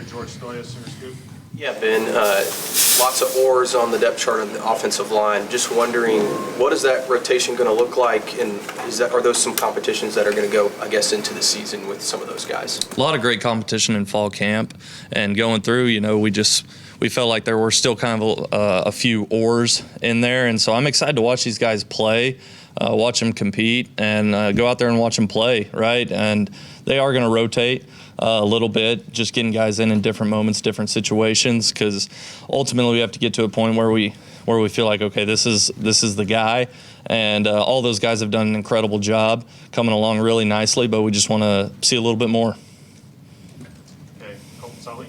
George Stoya, Center Scoop. Yeah, Ben, lots of oars on the depth chart on the offensive line. Just wondering, what is that rotation going to look like, and are those some competitions that are going to go, I guess, into the season with some of those guys? A lot of great competition in fall camp, and going through, we felt like there were still kind of a few oars in there, and so I'm excited to watch these guys play, watch them compete, and go out there and watch them play, right? And they are going to rotate a little bit, just getting guys in different moments, different situations, because ultimately we have to get to a point where we feel like, okay, this is the guy, and all those guys have done an incredible job coming along really nicely, but we just want to see a little bit more. Okay, Colton Sully.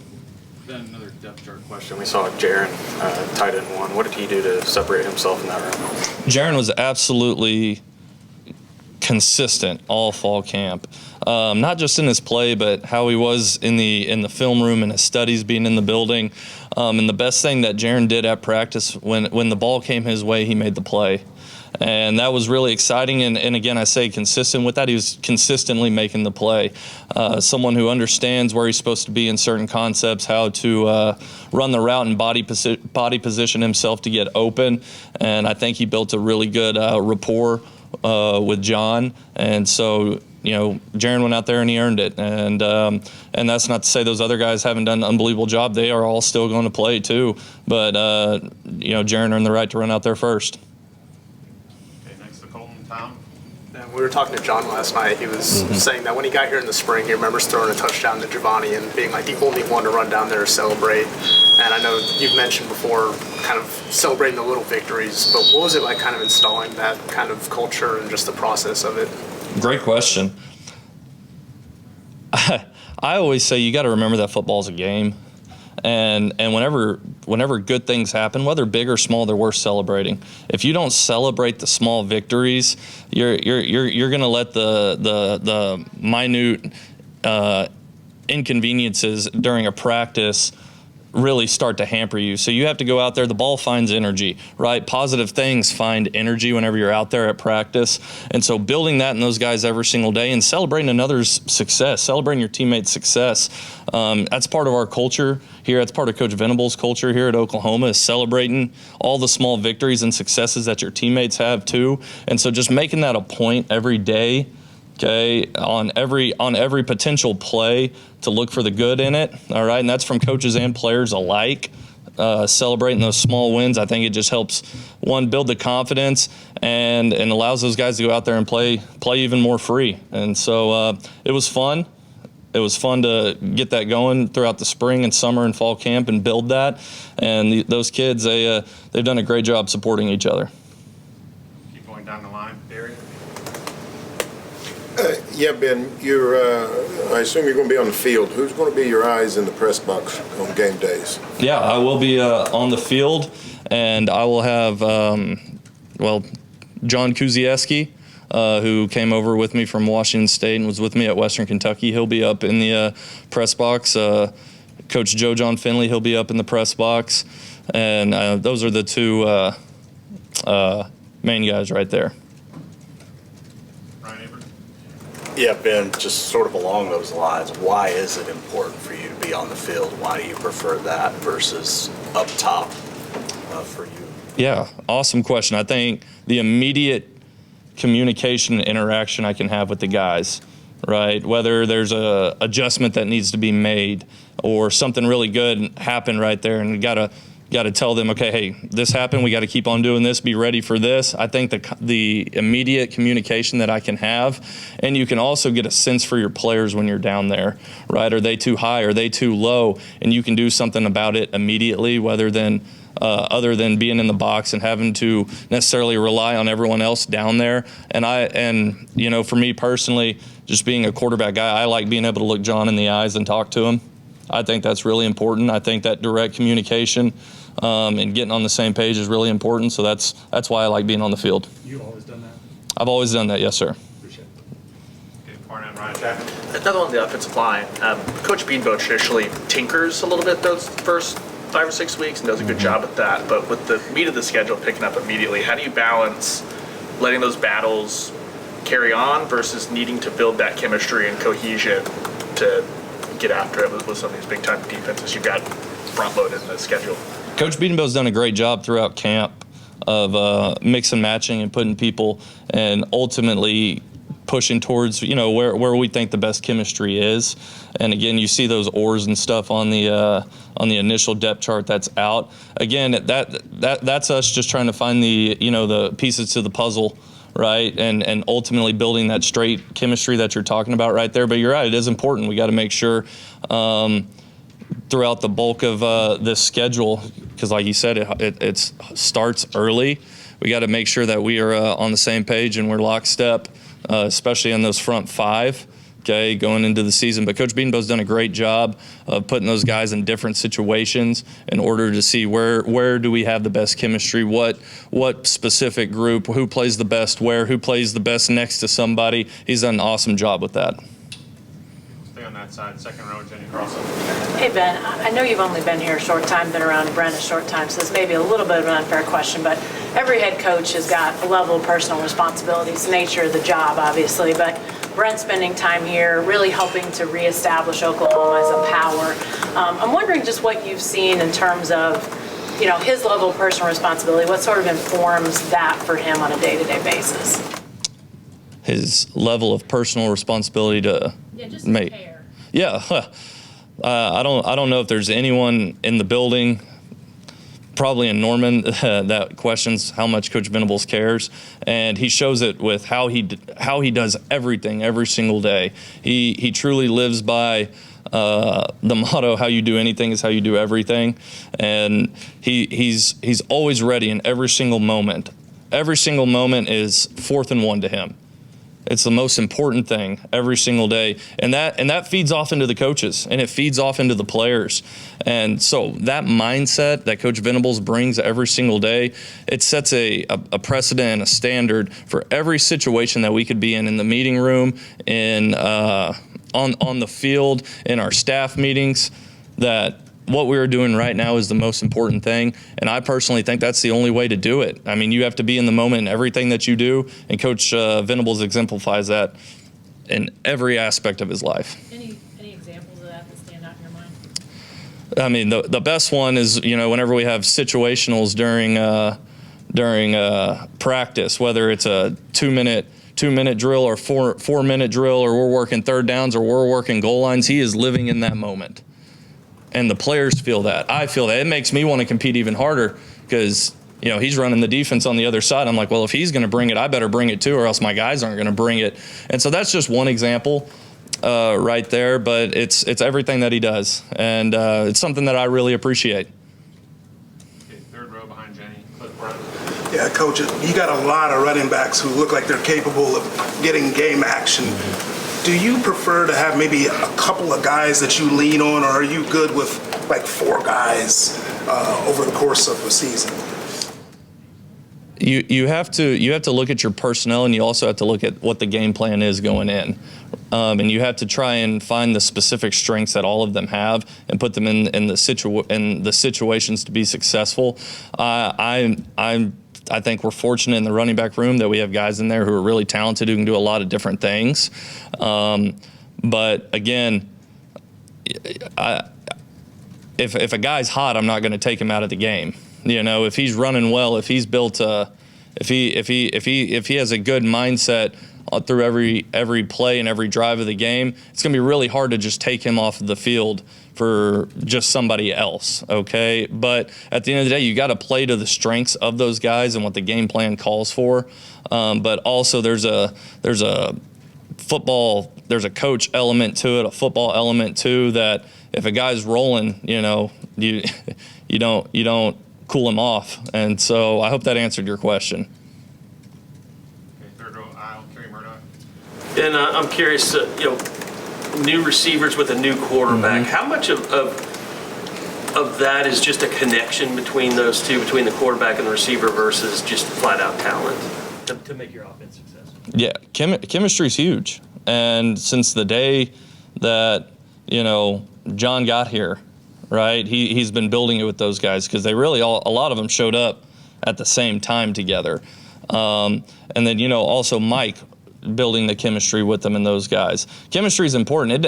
Then another depth chart question. We saw Jiren, tight end one. What did he do to separate himself in that room? Jiren was absolutely consistent all fall camp, not just in his play, but how he was in the film room and his studies, being in the building. And the best thing that Jiren did at practice, when the ball came his way, he made the play. And that was really exciting. And again, I say consistent with that. He was consistently making the play. Someone who understands where he's supposed to be in certain concepts, how to run the route and body position himself to get open. And I think he built a really good rapport with John. And so, Jiren went out there and he earned it. And that's not to say those other guys haven't done an unbelievable job. They are all still going to play too. But, Jiren earned the right to run out there first. Tom? And we were talking to John last night. He was saying that when he got here in the spring, he remembers throwing a touchdown to Giovanni and being like the only one to run down there to celebrate. And I know you've mentioned before kind of celebrating the little victories, but what was it like kind of installing that kind of culture and just the process of it? Great question. I always say you got to remember that football's a game. And whenever good things happen, whether big or small, they're worth celebrating. If you don't celebrate the small victories, you're going to let the minute inconveniences during a practice really start to hamper you. So you have to go out there. The ball finds energy, right? Positive things find energy whenever you're out there at practice. And so building that in those guys every single day and celebrating another's success, celebrating your teammates' success, that's part of our culture here. That's part of Coach Venables' culture here at Oklahoma, is celebrating all the small victories and successes that your teammates have too. And so just making that a point every day, okay, on every potential play, to look for the good in it, all right? And that's from coaches and players alike. Celebrating those small wins, I think it just helps, one, build the confidence and allows those guys to go out there and play even more free. And so it was fun. It was fun to get that going throughout the spring and summer and fall camp and build that. And those kids, they've done a great job supporting each other. Keep going down the line. Barry? Yeah, Ben, I assume you're going to be on the field. Who's going to be your eyes in the press box on game days? Yeah, I will be on the field, and I will have, John Kuzieski, who came over with me from Washington State and was with me at Western Kentucky. He'll be up in the press box. Coach Joe John Finley, he'll be up in the press box. And those are the two main guys right there. Yeah, Ben, just sort of along those lines, why is it important for you to be on the field? Why do you prefer that versus up top for you? Yeah, awesome question. I think the immediate communication and interaction I can have with the guys, right? Whether there's a adjustment that needs to be made or something really good happened right there, and you got to tell them, okay, hey, this happened. We got to keep on doing this. Be ready for this. I think the immediate communication that I can have, and you can also get a sense for your players when you're down there, right? Are they too high? Are they too low? And you can do something about it immediately, other than being in the box and having to necessarily rely on everyone else down there. And for me personally, just being a quarterback guy, I like being able to look John in the eyes and talk to him. I think that's really important. I think that direct communication and getting on the same page is really important. So that's why I like being on the field. You've always done that? I've always done that, yes, sir. Appreciate it. Okay, Barnett, Ryan, Jack. Another one on the offensive line. Coach Beanboat traditionally tinkers a little bit those first 5 or 6 weeks and does a good job at that. But with the meat of the schedule picking up immediately, how do you balance letting those battles carry on versus needing to build that chemistry and cohesion to get after it with some of these big time defenses you've got front loaded in the schedule? Coach Bedenbaugh's done a great job throughout camp of mix and matching and putting people and ultimately pushing towards, where we think the best chemistry is. And again, you see those oars and stuff on the initial depth chart that's out. Again, that's us just trying to find the pieces to the puzzle, right? And ultimately building that straight chemistry that you're talking about right there. But you're right, it is important. We got to make sure throughout the bulk of this schedule, because like you said, it starts early. We got to make sure that we are on the same page and we're lockstep, especially on those front five, okay, going into the season. But Coach Bedenbaugh's done a great job of putting those guys in different situations in order to see where do we have the best chemistry, what specific group, who plays the best where, who plays the best next to somebody. He's done an awesome job with that. Stay on that side, second row, Jenny Carlson. Hey, Ben, I know you've only been here a short time, been around Brent a short time, so this may be a little bit of an unfair question, but every head coach has got a level of personal responsibility. It's the nature of the job, obviously, but Brent spending time here really helping to reestablish Oklahoma as a power. I'm wondering just what you've seen in terms of, his level of personal responsibility, what sort of informs that for him on a day-to-day basis? His level of personal responsibility to make. Care. Yeah. I don't know if there's anyone in the building, probably in Norman, that questions how much Coach Venables cares, and he shows it with how he does everything every single day. He truly lives by the motto, how you do anything is how you do everything, and he's always ready in every single moment. Every single moment is 4th and 1 to him. It's the most important thing every single day. And that feeds off into the coaches, and it feeds off into the players. And so that mindset that Coach Venables brings every single day, it sets a precedent and a standard for every situation that we could be in the meeting room, on the field, in our staff meetings, that what we are doing right now is the most important thing, and I personally think that's the only way to do it. I mean, you have to be in the moment in everything that you do, and Coach Venables exemplifies that in every aspect of his life. Any examples of that stand out in your mind? I mean, the best one is, whenever we have situationals during practice, whether it's a 2-minute drill or 4-minute drill, or we're working third downs or we're working goal lines, he is living in that moment. And the players feel that. I feel that. It makes me want to compete even harder because, he's running the defense on the other side. I'm like, well, if he's going to bring it, I better bring it too, or else my guys aren't going to bring it. And so that's just one example right there, but it's everything that he does. And it's something that I really appreciate. Okay, third row behind Jenny, Cliff Brent. Yeah, Coach, you got a lot of running backs who look like they're capable of getting game action. Do you prefer to have maybe a couple of guys that you lean on, or are you good with like 4 guys over the course of a season? You have to look at your personnel, and you also have to look at what the game plan is going in, and you have to try and find the specific strengths that all of them have and put them in the situations to be successful. I think we're fortunate in the running back room that we have guys in there who are really talented, who can do a lot of different things. But again, if a guy's hot, I'm not going to take him out of the game. If he's running well, if he's built, if he has a good mindset through every play and every drive of the game, it's going to be really hard to just take him off the field for just somebody else, okay? But at the end of the day, you got to play to the strengths of those guys and what the game plan calls for. But also there's a coach element to it, a football element too, that if a guy's rolling, you don't cool him off. And so I hope that answered your question. Okay, third row aisle, Kerry Murdoch. And I'm curious, new receivers with a new quarterback. Mm-hmm. How much of that is just a connection between those two, between the quarterback and the receiver, versus just flat out talent to make your offense successful? Yeah, chemistry is huge. And since the day that, John got here, right, he's been building it with those guys, because they really a lot of them showed up at the same time together. And then, also Mike, building the chemistry with them and those guys. Chemistry is important.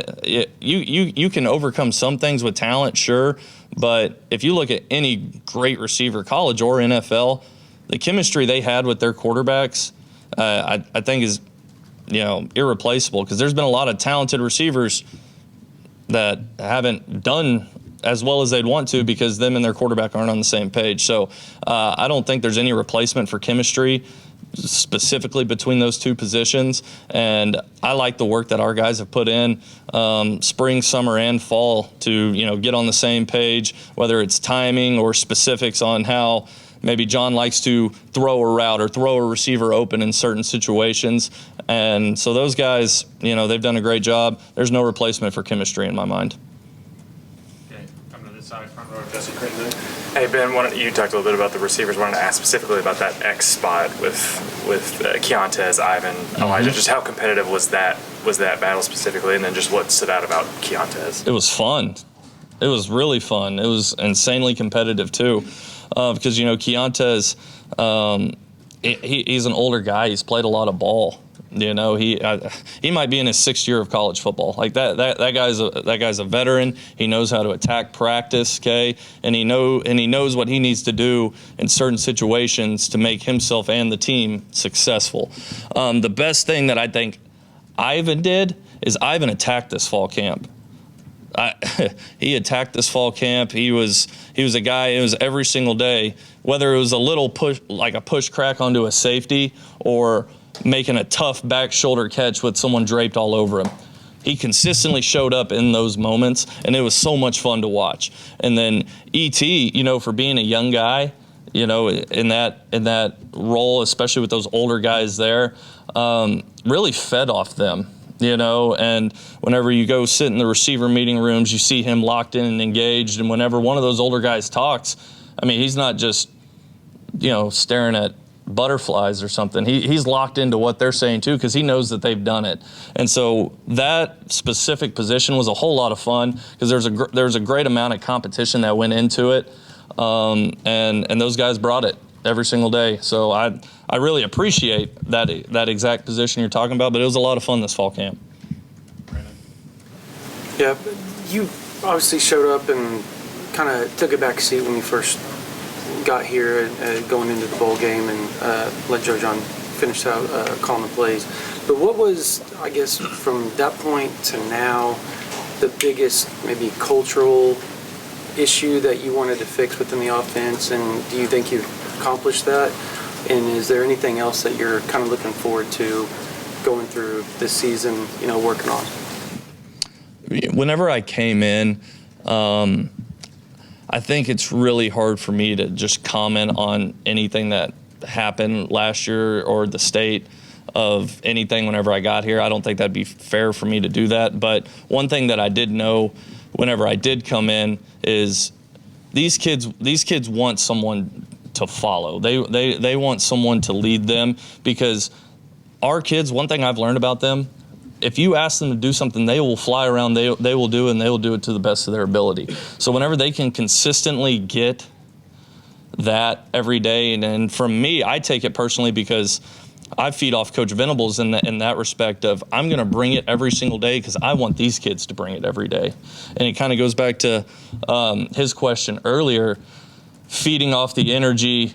You can overcome some things with talent, sure, but if you look at any great receiver, college or NFL, the chemistry they had with their quarterbacks, I think is, irreplaceable, because there's been a lot of talented receivers that haven't done as well as they'd want to because them and their quarterback aren't on the same page. So I don't think there's any replacement for chemistry specifically between those two positions. And I like the work that our guys have put in spring, summer, and fall to, get on the same page, whether it's timing or specifics on how maybe John likes to throw a route or throw a receiver open in certain situations. And so those guys, they've done a great job. There's no replacement for chemistry in my mind. Okay, come to this side, front row, Jesse Crittenden. Hey Ben, you talked a little bit about the receivers. Wanted to ask specifically about that X spot with Keontez, Ivan, Elijah. Just how competitive was that battle specifically, and then just what stood out about Keontez? It was fun. It was really fun. It was insanely competitive too, because Keontez, he's an older guy. He's played a lot of ball. He might be in his 6th year of college football. Like that guy's a veteran. He knows how to attack practice, okay, and he knows what he needs to do in certain situations to make himself and the team successful. The best thing that I think Ivan did is Ivan attacked this fall camp. He attacked this fall camp. He was a guy. It was every single day, whether it was a little push, like a push crack onto a safety, or making a tough back shoulder catch with someone draped all over him. He consistently showed up in those moments, and it was so much fun to watch. And then E.T., for being a young guy, in that role, especially with those older guys there, really fed off them. And whenever you go sit in the receiver meeting rooms, you see him locked in and engaged. And whenever one of those older guys talks, he's not just, staring at butterflies or something. He's locked into what they're saying too, because he knows that they've done it. And so that specific position was a whole lot of fun, because there's a great amount of competition that went into it, and those guys brought it every single day. So I really appreciate that exact position you're talking about, but it was a lot of fun this fall camp. Yeah, you obviously showed up and kind of took a back seat when you first got here, going into the bowl game, and let Joe John finish out calling the plays. But what was, I guess, from that point to now, the biggest maybe cultural issue that you wanted to fix within the offense, and do you think you've accomplished that? And is there anything else that you're kind of looking forward to going through this season, working on? Whenever I came in, I think it's really hard for me to just comment on anything that happened last year or the state of anything whenever I got here. I don't think that'd be fair for me to do that. But one thing that I did know whenever I did come in is these kids want someone to follow. They want someone to lead them, because our kids, one thing I've learned about them, if you ask them to do something, they will fly around, they will do it, and they will do it to the best of their ability. So whenever they can consistently get that every day, and from me, I take it personally because I feed off Coach Venables in that respect of, I'm going to bring it every single day because I want these kids to bring it every day. And it kind of goes back to his question earlier, feeding off the energy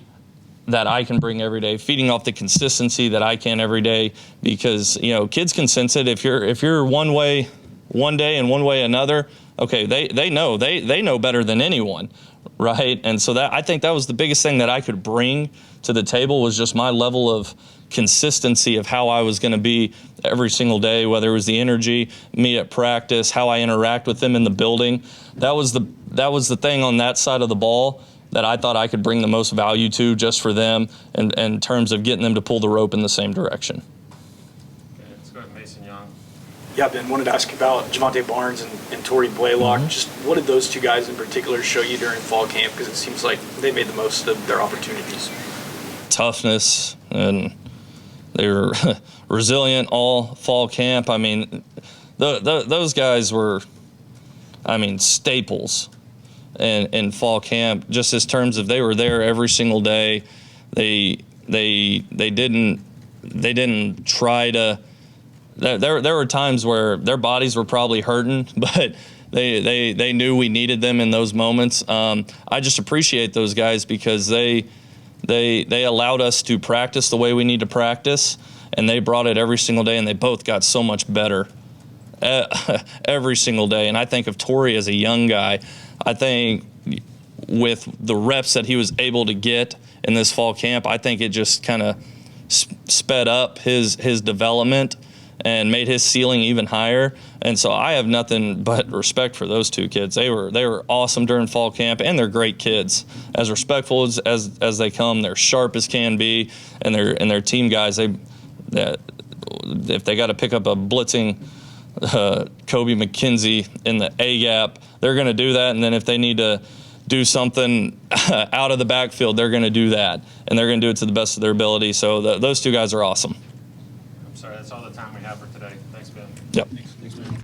that I can bring every day, feeding off the consistency that I can every day, because kids can sense it. If you're one way one day and one way another, okay, they know better than anyone, right? And so I think that was the biggest thing that I could bring to the table, was just my level of consistency of how I was going to be every single day, whether it was the energy, me at practice, how I interact with them in the building. That was the thing on that side of the ball that I thought I could bring the most value to, just for them, and in terms of getting them to pull the rope in the same direction. Okay, let's go ahead, Mason Young. Yeah, Ben, wanted to ask you about Javante Barnes and Torrey Blaylock. Just what did those two guys in particular show you during fall camp? Because it seems like they made the most of their opportunities. Toughness, and they were resilient all fall camp. Those guys were, staples in fall camp, just in terms of they were there every single day. They didn't try to there were times where their bodies were probably hurting, but they knew we needed them in those moments. I just appreciate those guys because they allowed us to practice the way we need to practice, and they brought it every single day, and they both got so much better every single day. And I think of Torrey as a young guy. I think with the reps that he was able to get in this fall camp, I think it just kind of sped up his development and made his ceiling even higher. And so I have nothing but respect for those two kids. They were awesome during fall camp, and they're great kids. As respectful as they come, they're sharp as can be, and they're team guys. If they got to pick up a blitzing Kobe McKenzie in the A gap, they're going to do that. And then if they need to do something out of the backfield, they're going to do that, and they're going to do it to the best of their ability. So those two guys are awesome. I'm sorry, that's all the time we have for today. Thanks, Ben. Yep.